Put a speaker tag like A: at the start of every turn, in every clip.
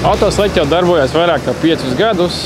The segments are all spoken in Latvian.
A: Autoslēgt jau darbojas vairāk kā 5 gadus,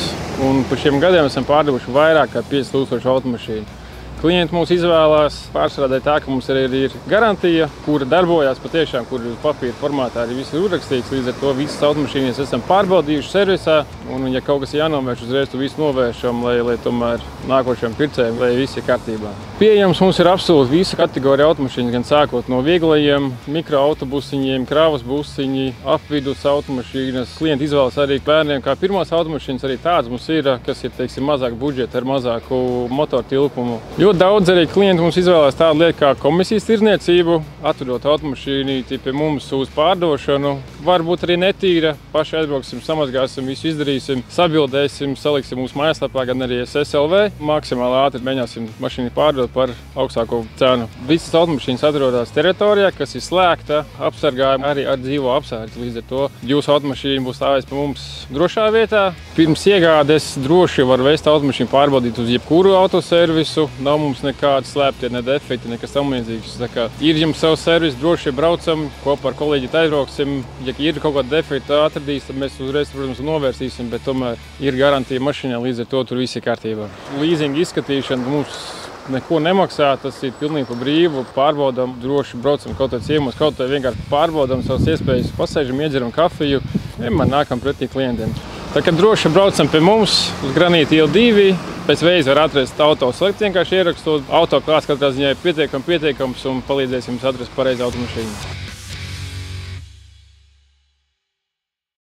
A: un par šiem gadiem esam pārdevuši vairāk kā 5000 automašīnu. Klienti mūs izvēlās pārstrādē tā, ka mums arī ir garantija, kura darbojās patiešām, kur papīra formātā arī viss ir uzrakstīts. Līdz ar to visas automašīnas esam pārbaudījuši servisā, un ja kaut kas jānovērš, uzreiz to visu novēršam, lai tomēr nākošajam pircējiem, lai viss ir kārtībā. Pieejams mums ir absolūti visa kategorija automašīnas, gan sākot no vieglajiem, mikroautobusiņiem, kravas busiņi, apvidus automašīnas. Klienti izvēlas arī bērniem kā pirmās automašīnas, arī tādas mums ir, kas ir, teiksim, mazāk budžeta ar mazāku motoru tilpumu. Ļoti daudz arī klienti mums izvēlās tādu lietu kā komisijas tirdzniecību, atvedot automašīnu pie mums uz pārdošanu. Varbūt arī netīra, paši aizbrauksim, samazgāsim, visu izdarīsim, sabildēsim, saliksim mūsu mājaslapā, gan arī SLV. Maksimāli ātri mēģināsim mašīnu pārdot par augstāko cenu. Visas automašīnas atrodas teritorijā, kas ir slēgta, apsargājuma arī ar dzīvo apsardzi. Līdz ar to jūsu automašīna būs stāvēs pie mums drošā vietā. Pirms iegādes droši var vest automašīnu pārbaudīt uz jebkuru autoservisu. Nav mums nekādi slēptie, ne defekti, nekas tam līdzīgs. Tā kā ir jums savs servis, droši braucam, kopā ar kolēģi aizbrauksim. Ja ir kaut kāda defekta atradīs, tad mēs uzreiz, protams, novērsīsim, bet tomēr ir garantija mašīnā, līdz ar to tur viss ir kārtībā. Līzinga izskatīšana mums neko nemaksā, tas ir pilnīgi pa brīvu, pārbaudam, droši braucam kaut vai ciemos, kaut vai vienkārši pārbaudam savas iespējas, pasēžam, iedzeram kafiju, vienmēr nākam pretī klientiem. Tā kā droši braucam pie mums uz Granīta iela 2, pēc veids var atrast Autoslēgt, vienkārši ierakstot. Autoklāsts katrā ziņā ir pietiekams un palīdzēsim jums atrast pareizu automašīnu.